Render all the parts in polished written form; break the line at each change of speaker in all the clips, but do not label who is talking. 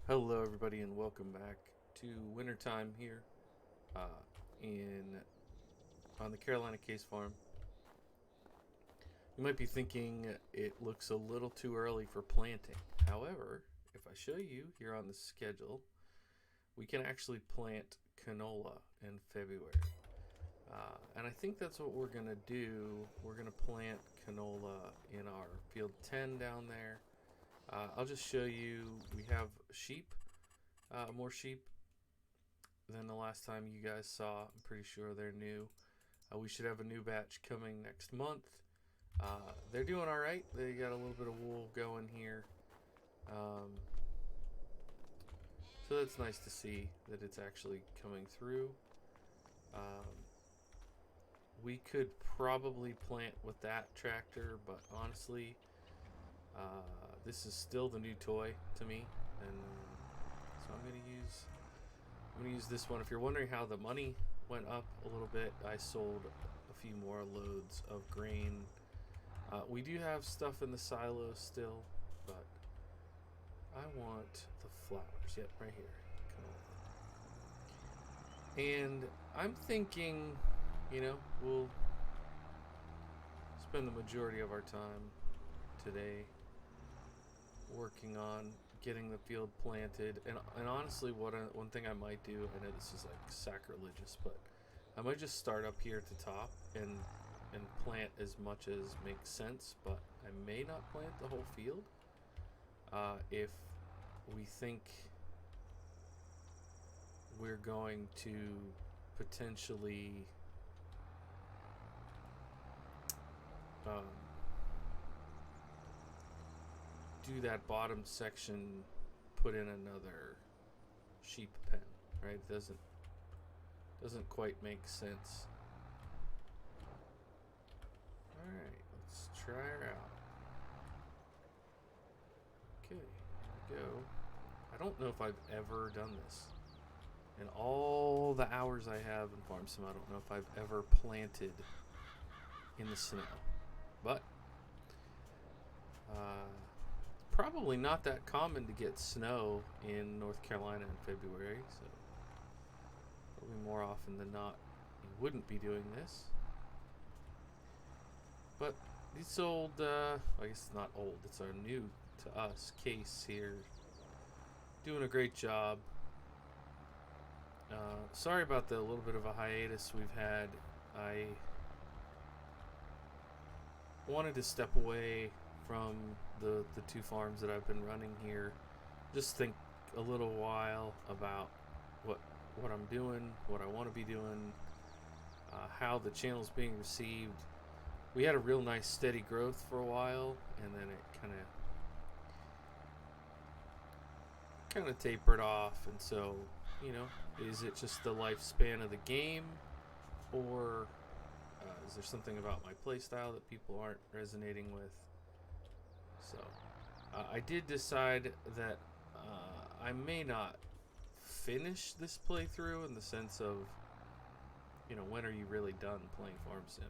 Hello, everybody, and welcome back to wintertime here in on the Carolina Case Farm. You might be thinking it looks a little too early for planting. However, if I show you here on the schedule, we can actually plant canola in February. And I think that's what we're going to do. We're going to plant canola in our field 10 down there. I'll just show you, we have sheep, more sheep than the last time you guys saw. I'm pretty sure they're new. We should have a new batch coming next month. They're doing all right. They got a little bit of wool going here. So that's nice to see that it's actually coming through. We could probably plant with that tractor, but honestly, this is still the new toy to me, and so I'm gonna use this one. If you're wondering how the money went up a little bit, I sold a few more loads of grain. We do have stuff in the silo still, but I want the flowers. Yep, right here. And I'm thinking, we'll spend the majority of our time today working on getting the field planted. And honestly, one thing I might do, I know this is like sacrilegious, but I might just start up here at the top and plant as much as makes sense, but I may not plant the whole field if we think we're going to potentially do that bottom section, put in another sheep pen, right? It doesn't quite make sense. All right, let's try her out. Okay, here we go. I don't know if I've ever done this. In all the hours I have in Farm Sim, I don't know if I've ever planted in the snow. But probably not that common to get snow in North Carolina in February, so probably more often than not you wouldn't be doing this. But this old, I guess it's not old, it's our new to us case here, doing a great job. Sorry about the little bit of a hiatus we've had. I wanted to step away from the two farms that I've been running here. Just think a little while about what I'm doing, what I want to be doing, how the channel's being received. We had a real nice steady growth for a while, and then it kind of tapered off. And so, is it just the lifespan of the game, or is there something about my playstyle that people aren't resonating with? So I did decide that I may not finish this playthrough in the sense of, when are you really done playing Farm Sim?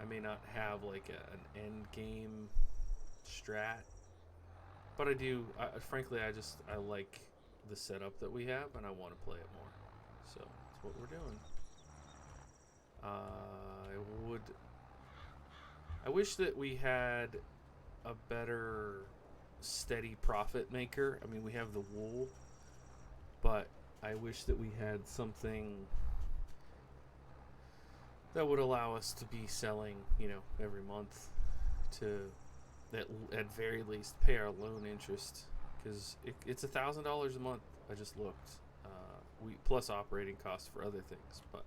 I may not have like an end game strat, but I do. Frankly, I like the setup that we have, and I want to play it more. So that's what we're doing. I wish that we had a better steady profit maker. I mean, we have the wool, but I wish that we had something that would allow us to be selling, every month to at very least pay our loan interest, because it's $1,000 a month. I just looked, we plus operating costs for other things, but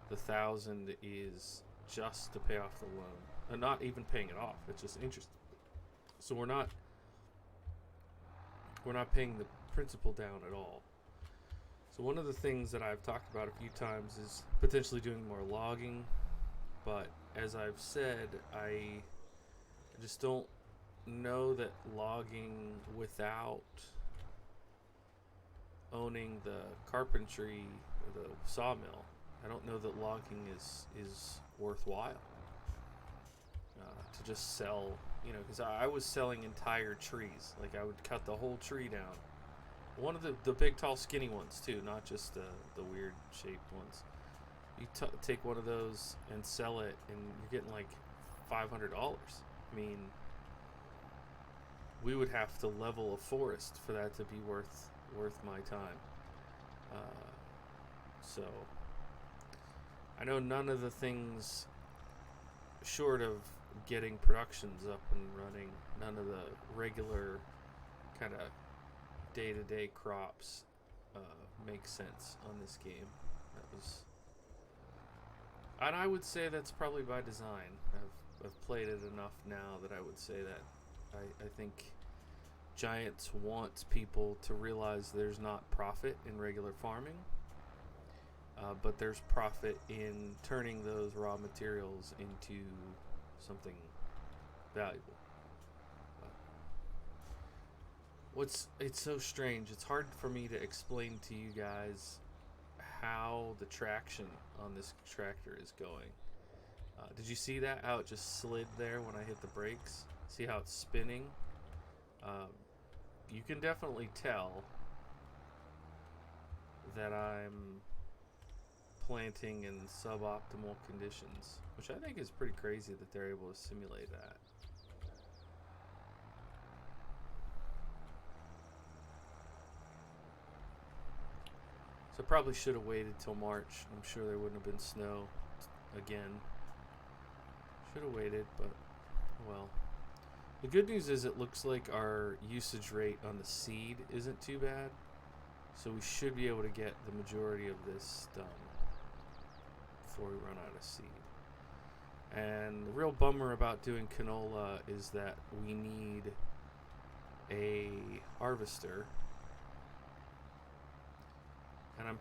the 1,000 is just to pay off the loan, and not even paying it off. It's just interest. So we're not paying the principal down at all. So one of the things that I've talked about a few times is potentially doing more logging, but as I've said, I just don't know that logging without owning the carpentry or the sawmill, I don't know that logging is worthwhile. To just sell You know, because I was selling entire trees. Like I would cut the whole tree down. One of the big, tall, skinny ones too, not just the weird shaped ones. You take one of those and sell it, and you're getting like $500. I mean, we would have to level a forest for that to be worth my time. Uh, so I know none of the things short of getting productions up and running, none of the regular kind of day-to-day crops make sense on this game. That was, and I would say that's probably by design. I've played it enough now that I would say that I think Giants wants people to realize there's not profit in regular farming, but there's profit in turning those raw materials into something valuable. It's so strange. It's hard for me to explain to you guys how the traction on this tractor is going. Did you see that? How it just slid there when I hit the brakes? See how it's spinning? You can definitely tell that I'm planting in suboptimal conditions, which I think is pretty crazy that they're able to simulate that. So I probably should have waited till March. I'm sure there wouldn't have been snow again. Should have waited, but well. The good news is it looks like our usage rate on the seed isn't too bad. So we should be able to get the majority of this done before we run out of seed. And the real bummer about doing canola is that we need a harvester. And I'm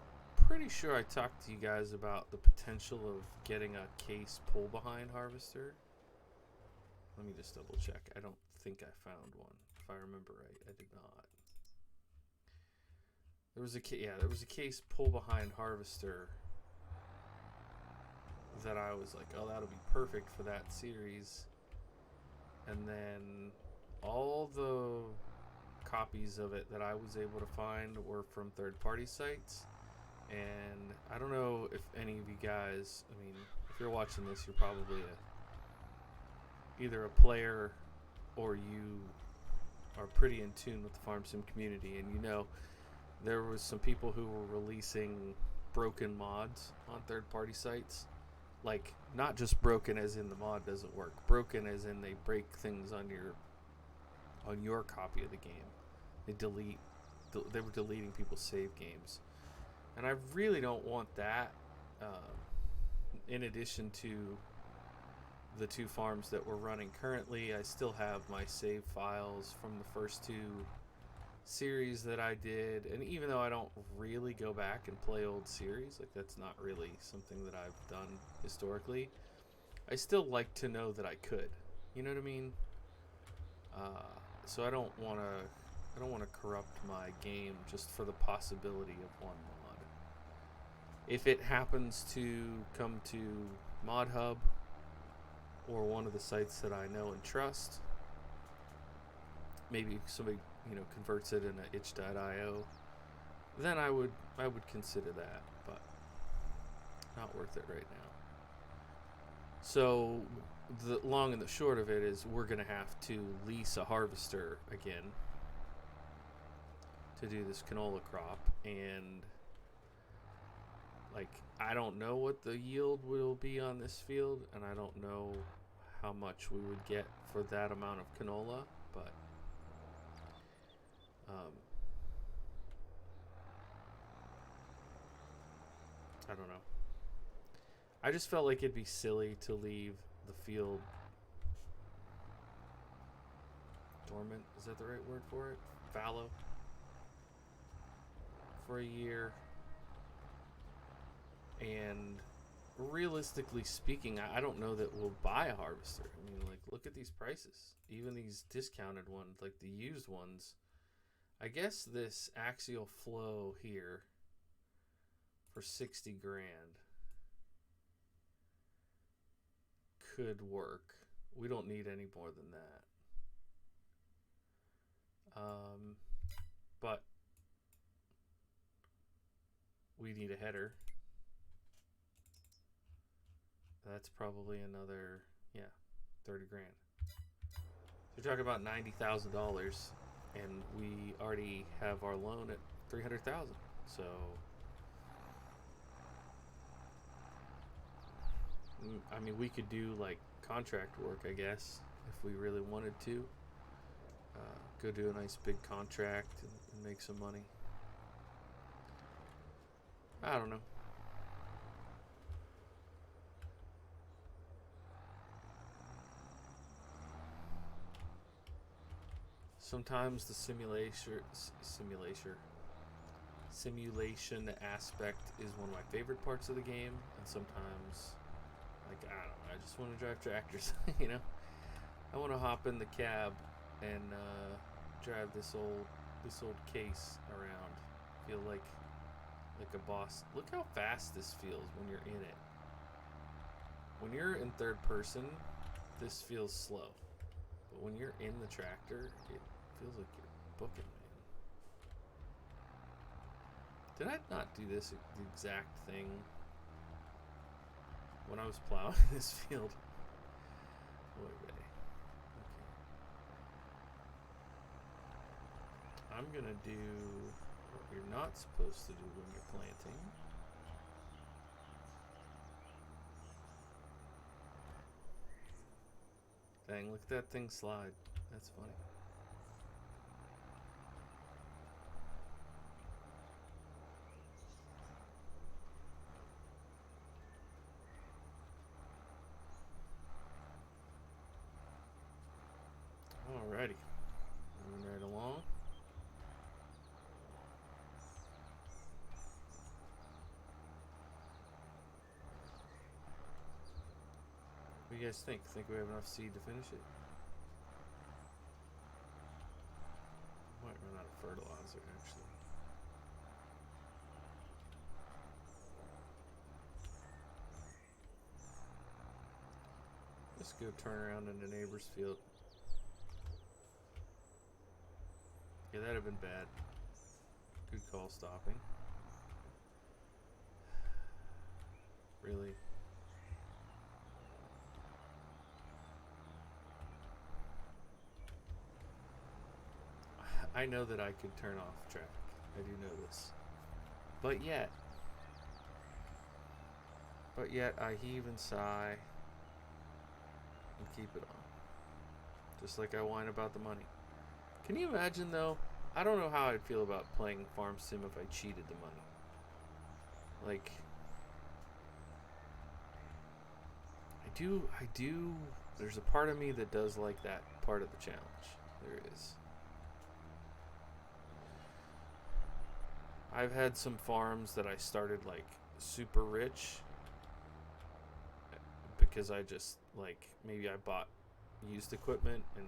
pretty sure I talked to you guys about the potential of getting a case pull behind harvester. Let me just double check. I don't think I found one. If I remember right, I did not. There was a case pull behind harvester that I was like, oh, that'll be perfect for that series. And then all the copies of it that I was able to find were from third-party sites. And I don't know if any of you guys, I mean, if you're watching this, you're probably either a player or you are pretty in tune with the farm sim community, and you know there was some people who were releasing broken mods on third-party sites. Like, not just broken as in the mod doesn't work, broken as in they break things on your copy of the game. They were deleting people's save games, and I really don't want that. In addition to the two farms that we're running currently, I still have my save files from the first two series that I did, and even though I don't really go back and play old series, like that's not really something that I've done historically, I still like to know that I could. You know what I mean? So I don't want to corrupt my game just for the possibility of one mod. If it happens to come to Mod Hub or one of the sites that I know and trust, maybe somebody converts it into itch.io, then I would consider that, but not worth it right now. So the long and the short of it is we're gonna have to lease a harvester again to do this canola crop, and like I don't know what the yield will be on this field, and I don't know how much we would get for that amount of canola, but I don't know. I just felt like it'd be silly to leave the field dormant. Is that the right word for it? Fallow for a year. And realistically speaking, I don't know that we'll buy a harvester. I mean, like, look at these prices. Even these discounted ones, like the used ones. I guess this axial flow here for 60 grand could work. We don't need any more than that. we need a header. That's probably another, yeah, 30 grand. So you're talking about $90,000, and we already have our loan at 300,000. So, I mean, we could do like contract work, I guess, if we really wanted to. Go do a nice big contract and make some money. I don't know. Sometimes the simulation aspect is one of my favorite parts of the game, and sometimes, like, I don't know, I just want to drive tractors. You know, I want to hop in the cab and drive this old case around. Feel like a boss. Look how fast this feels when you're in it. When you're in third person, this feels slow, but when you're in the tractor, it feels like you're booking, man. Did I not do this the exact thing when I was plowing this field? Wait. Okay. I'm gonna do what you're not supposed to do when you're planting. Dang, look at that thing slide. That's funny. Alrighty. Moving right along. What do you guys think? Think we have enough seed to finish it? Might run out of fertilizer, actually. Let's go turn around in the neighbor's field. Yeah, that'd have been bad. Good call stopping. Really? I know that I could turn off traffic. I do know this. But yet I heave and sigh and keep it on. Just like I whine about the money. Can you imagine though? I don't know how I'd feel about playing Farm Sim if I cheated the money. Like, I do, there's a part of me that does like that part of the challenge. There is. I've had some farms that I started like super rich because I just like, maybe I bought used equipment and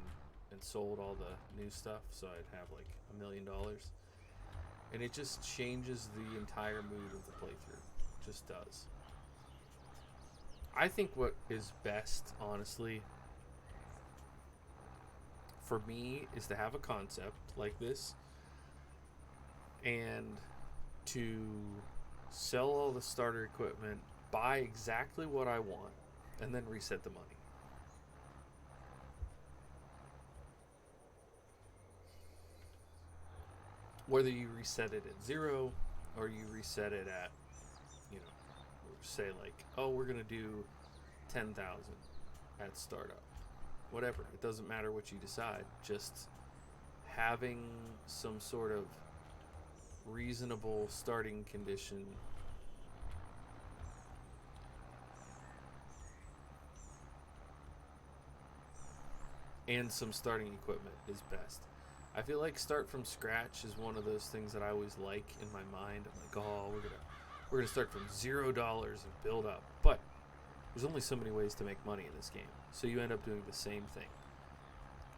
sold all the new stuff, so I'd have like $1 million, and it just changes the entire mood of the playthrough. It just does. I think what is best, honestly, for me is to have a concept like this and to sell all the starter equipment, buy exactly what I want, and then reset the money. Whether you reset it at 0 or you reset it at, you know, say like, oh, we're going to do 10,000 at startup. Whatever. It doesn't matter what you decide. Just having some sort of reasonable starting condition and some starting equipment is best. I feel like start from scratch is one of those things that I always like in my mind. I'm like, oh, we're gonna start from $0 and build up. But there's only so many ways to make money in this game, so you end up doing the same thing.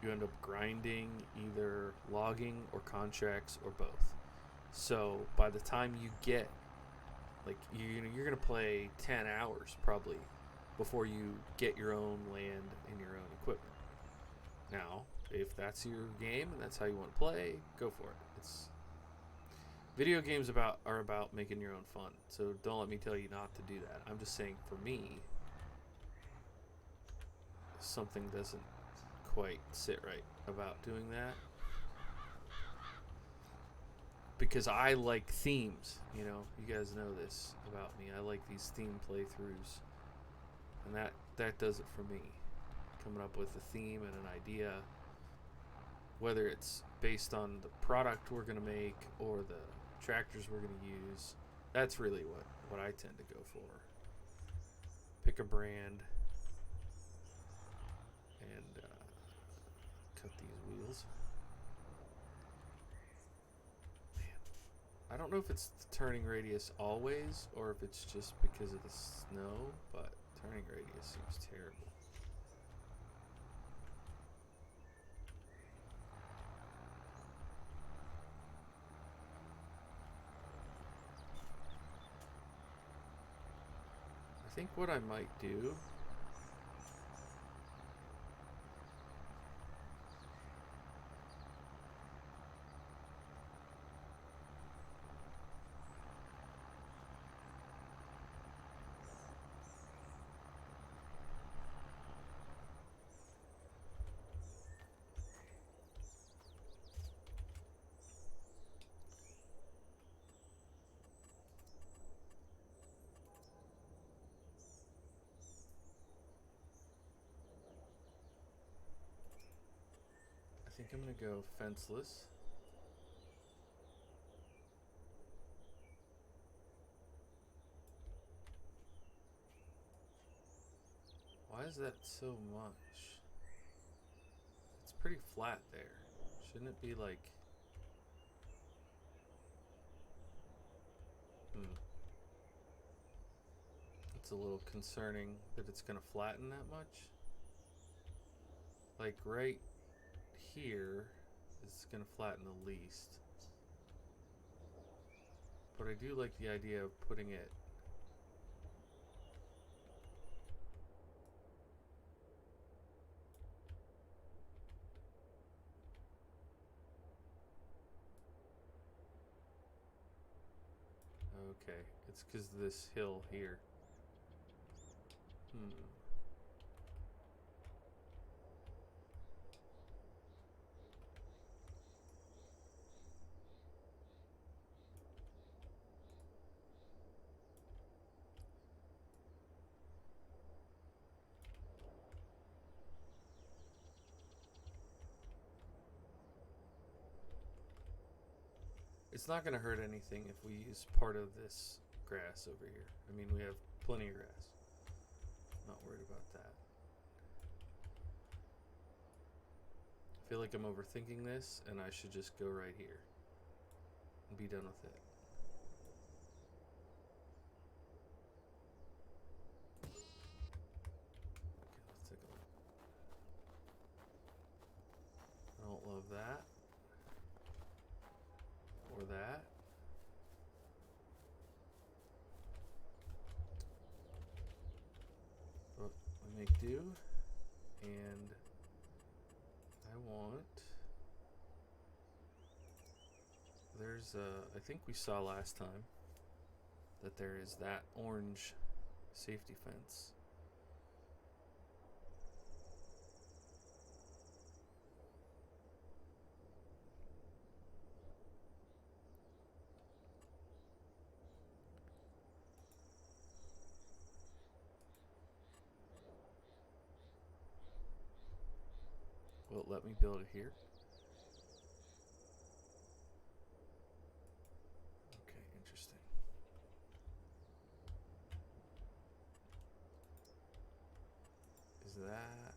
You end up grinding either logging or contracts or both. So by the time you get, like, you're gonna play 10 hours probably before you get your own land and your own equipment. Now, if that's your game and that's how you want to play, go for it. Video games are about making your own fun. So don't let me tell you not to do that. I'm just saying for me, something doesn't quite sit right about doing that. Because I like themes, you know. You guys know this about me. I like these theme playthroughs. And that does it for me. Coming up with a theme and an idea, whether it's based on the product we're going to make or the tractors we're going to use. That's really what I tend to go for. Pick a brand and cut these wheels. I don't know if it's the turning radius always or if it's just because of the snow, but turning radius seems terrible. I think what I might do I think I'm going to go fenceless. Why is that so much? It's pretty flat there. Shouldn't it be like... It's a little concerning that it's going to flatten that much. Like right here is going to flatten the least. But I do like the idea of putting it okay. It's because of this hill here. It's not going to hurt anything if we use part of this grass over here. I mean, we have plenty of grass. Not worried about that. I feel like I'm overthinking this, and I should just go right here and be done with it. Okay, let's take a look. I don't love that. Or that. But we make do. And I want... There's I think we saw last time that there is that orange safety fence. Will it let me build it here? Okay, interesting. Is that...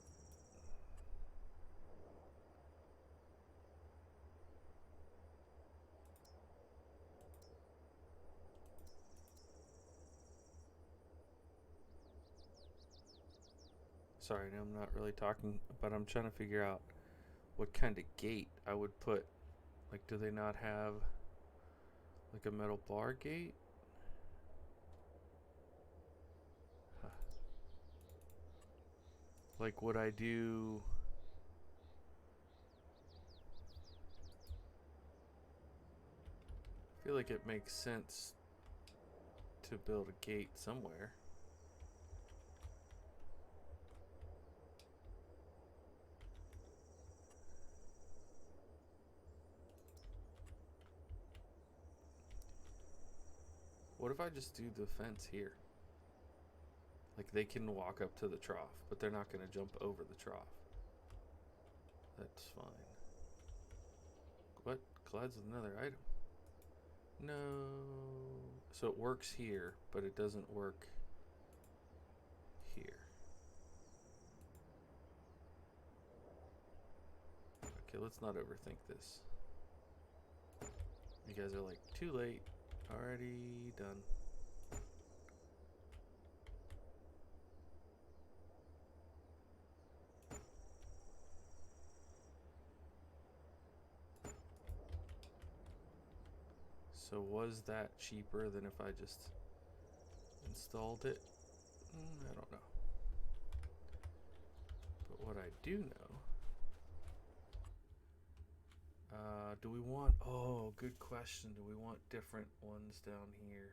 Sorry, I'm not really talking, but I'm trying to figure out what kind of gate I would put. Like, do they not have like a metal bar gate? Huh. Like, would I do... I feel like it makes sense to build a gate somewhere. What if I just do the fence here? Like they can walk up to the trough, but they're not going to jump over the trough. That's fine. What? Collides with another item. No. So it works here, but it doesn't work here. Okay, let's not overthink this. You guys are like, too late. Already done. So was that cheaper than if I just installed it? I don't know. But what I do know, do we want, oh, good question. Do we want different ones down here?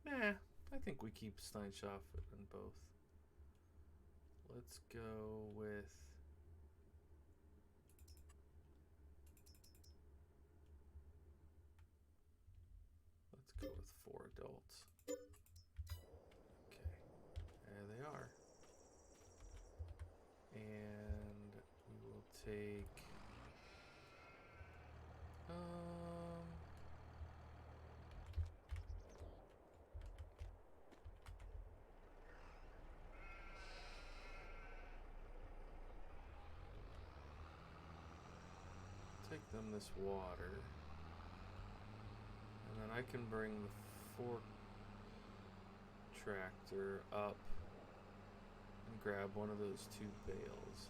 Nah, I think we keep Steinshoff in both. Let's go with, let's go with 4 adults. Okay, there they are. And we will take, take them this water, and then I can bring the fork tractor up and grab one of those 2 bales.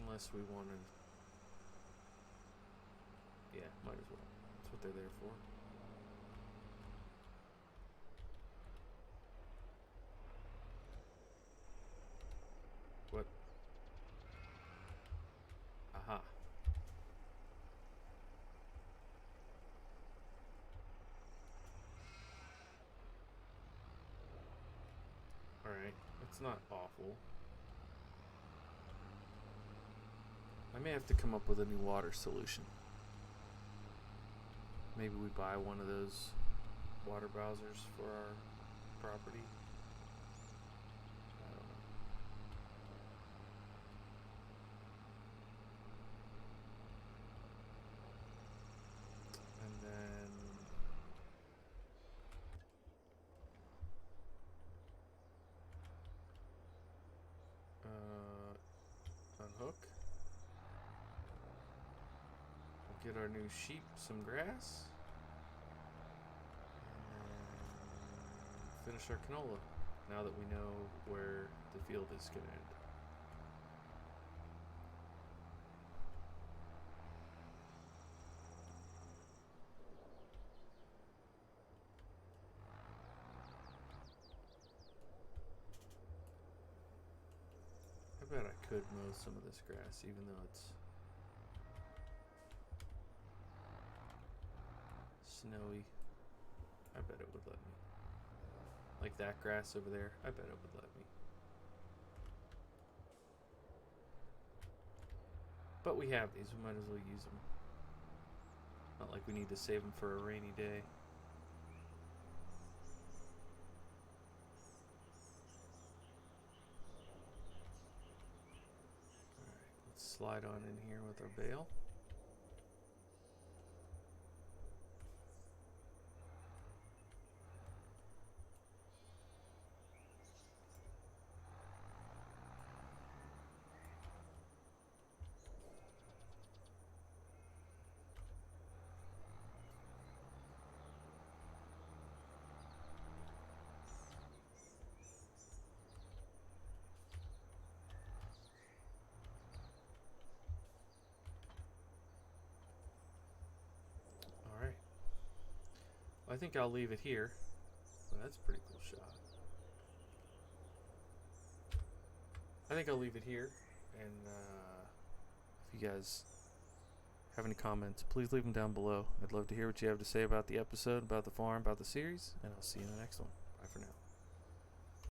Unless we wanted, yeah, might as well. That's what they're there for. What? Aha. Alright, it's not awful. I may have to come up with a new water solution. Maybe we buy one of those water browsers for our property. I don't know. And then unhook. We'll get our new sheep some grass. And finish our canola now that we know where the field is going to end. I bet I could mow some of this grass even though it's snowy. I bet it would let me. Like that grass over there, I bet it would let me. But we have these, we might as well use them. Not like we need to save them for a rainy day. Alright, let's slide on in here with our bale. I think I'll leave it here. Well, that's a pretty cool shot. I think I'll leave it here. And if you guys have any comments, please leave them down below. I'd love to hear what you have to say about the episode, about the farm, about the series, and I'll see you in the next one. Bye for now.